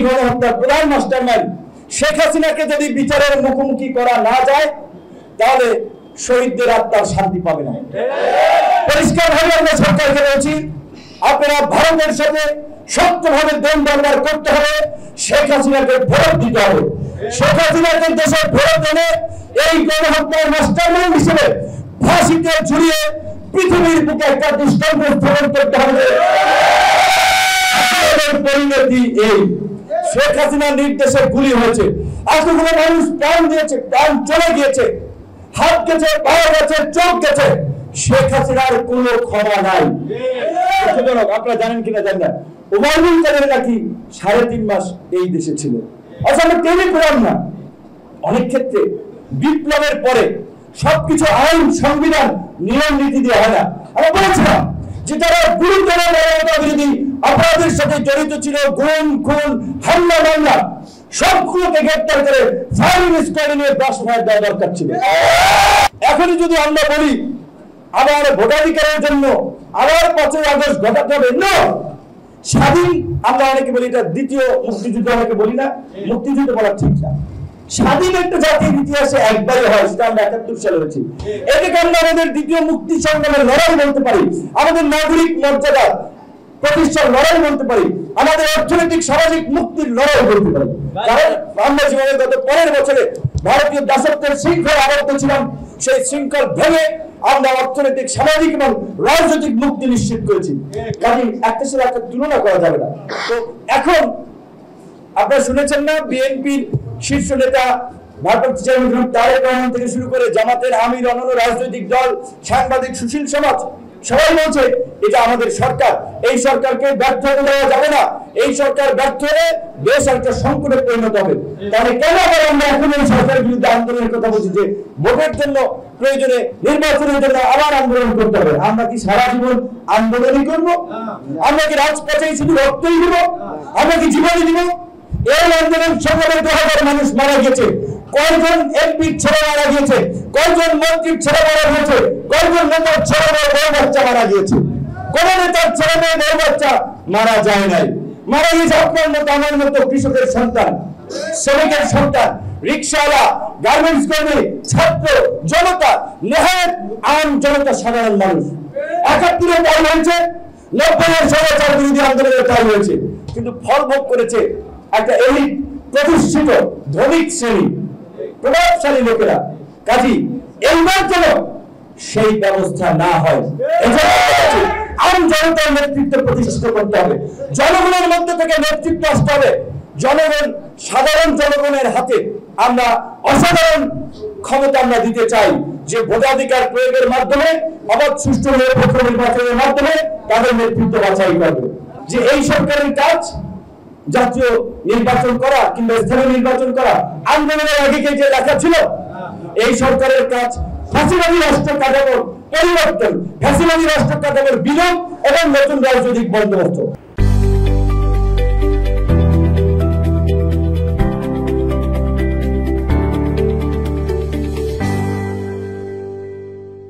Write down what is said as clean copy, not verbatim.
গণহত্যার প্রধান মাস্টারমাইন্ড শেখ হাসিনাকে যদি বিচারের মুখোমুখি করা না যায় তাহলে শহীদদের আত্মার শান্তি পাবে না। পরিষ্কারভাবে আমরা সরকারকে বলছি, আপনারা ভারতের সাথে শক্তভাবে দ্বন্দ্ব করতে হবে, শেখ হাসিনাকে ফেরত দিতে হবে। শেখ হাসিনাকে দেশে ফেরত এনে এই গণহত্যার মাস্টারমাইন্ড হিসেবে ফাঁসিতে ঝুলিয়ে পৃথিবীর বুকে একটা দৃষ্টান্ত স্থাপন করতে হবে। পরিণতি এই, শেখ হাসিনার নির্দেশে গুলি হয়েছে, এতগুলো মানুষ প্রাণ দিয়েছে, প্রাণ চলে গিয়েছে, হাত গেছে, পা গেছে, চোখ গেছে, শেখ হাসিনার কোনো ক্ষমা নাই। আপনারা জানেন কিনা জানেন না, ওবায়দুল কাদের নাকি 3.5 মাস এই দেশে ছিল। আচ্ছা, আমরা টেনে পেলাম না। অনেক ক্ষেত্রে বিপ্লবের পরে সবকিছু আইন, সংবিধান, নিয়ম নীতি দিয়ে হয় না। আমরা বলেছিলাম যে তারা গুরুতর বিরোধী অপরাধের সাথে জড়িত ছিল, গুম, খুন, হামলা, মামলা, সবগুলোকে গ্রেপ্তার করে ফায়ারিং স্কোয়াডে নিয়ে 10 মাস দেওয়া দরকার ছিল। এখনই যদি আমরা বলি আবার ভোটাধিকারের জন্য আবার 5ই আগস্ট ঘটাতে হবে, না, স্বাধীন, আমরা অনেকে বলি এটা দ্বিতীয় মুক্তিযুদ্ধ, অনেকে বলি না, মুক্তিযুদ্ধ বলা ঠিক না। স্বাধীন একটা জাতির ইতিহাসে একবারই হয়, সেটা আমরা 71 সালে হয়েছি। এটাকে আমরা আমাদের দ্বিতীয় মুক্তি সংগ্রামের লড়াই বলতে পারি, আমাদের নাগরিক মর্যাদা প্রতিষ্ঠার লড়াই বলতে পারি, আমাদের অর্থনৈতিক সামাজিক মুক্তির লড়াই বলতে পারি। কারণ আমরা যেভাবে গত 15 বছরে ভারতীয় দাসত্বের শৃঙ্খল আবদ্ধ ছিলাম, সেই শৃঙ্খল ভেঙে আমরা অর্থনৈতিক, সামাজিক এবং রাজনৈতিক মুক্তি নিশ্চিত করেছি। কাজে একটা সাথে একটা তুলনা করা যাবে না। তো এখন আপনারা শুনেছেন না, বিএনপির শীর্ষ নেতা ভারপ্রাপ্ত চেয়ারম্যান তারেক রহমান থেকে শুরু করে জামাতের আমির, অন্যান্য রাজনৈতিক দল, সাংবাদিক, সুশীল সমাজ সবাই বলছে এটা আমাদের সরকার, এই সরকারকে ব্যর্থ হতে দেওয়া যাবে না, এই সরকার ব্যর্থ হলে দেশ একটা সংকটে পরিণত হবে। তাহলে কেন আমরা এখন এই সরকারের বিরুদ্ধে আন্দোলনের কথা বলছি যে ভোটের জন্য, প্রয়োজনে নির্বাচনের জন্য আবার আন্দোলন করতে হবে? আমরা কি সারা জীবন আন্দোলনই করবো? আমরা কি রাজপথে শুধু রক্তই দিব? আমরা কি জীবনই দিব? এই আন্দোলন সংগ্রামে 2000 মানুষ মারা গেছে, কয়জন এমপি ছেলে মারা গিয়েছে, কয়জন মন্ত্রীর ছেলে মারা গিয়েছে, কয়জন নেতার ছেলে মেয়ে বাচ্চা মারা গিয়েছে। কোন নেতার ছেলে মেয়ে বাচ্চা মারা যায় নাই, মারা গিয়েছে আপনার মতো, আমার মতো কৃষকের সন্তান, শ্রমিকের সন্তান, রিক্সাওয়ালা, গার্মেন্টস কর্মী, ছাত্র, জনতা, নেহাত আম জনতা, সাধারণ মানুষ। 71-এ তাই হয়েছে, 90-এর স্বৈরাচার বিরোধী আন্দোলনের তাই হয়েছে, কিন্তু ফল ভোগ করেছে একটা এলিট, প্রতিষ্ঠিত ধনিক শ্রেণী, প্রভাবশালী লোকেরা। কাজী এইবার যেন সেই ব্যবস্থা না হয়, আম জনতার নেতৃত্ব প্রতিষ্ঠিত করতে হবে, জনগণের মধ্যে থেকে নেতৃত্ব আসতে হবে। জনগণ, সাধারণ জনগণের হাতে আমরা অসাধারণ ক্ষমতা আমরা দিতে চাই, যে ভোটাধিকার প্রয়োগের মাধ্যমে, অবাধ সুষ্ঠু নিরপেক্ষ নির্বাচনের মাধ্যমে তাদের নেতৃত্ব বাছাই করবে। যে এই সরকারের কাজ জাতীয় নির্বাচন করা কিংবা স্থানীয় নির্বাচন করা, আন্দোলনের আগে যে লেখা ছিল, এই সরকারের কাজ ফ্যাসিবাদী রাষ্ট্র কাঠামোর পরিবর্তন, ফ্যাসিবাদী রাষ্ট্র কাঠামোর বিলোপ এবং নতুন রাজনৈতিক বন্দোবস্ত।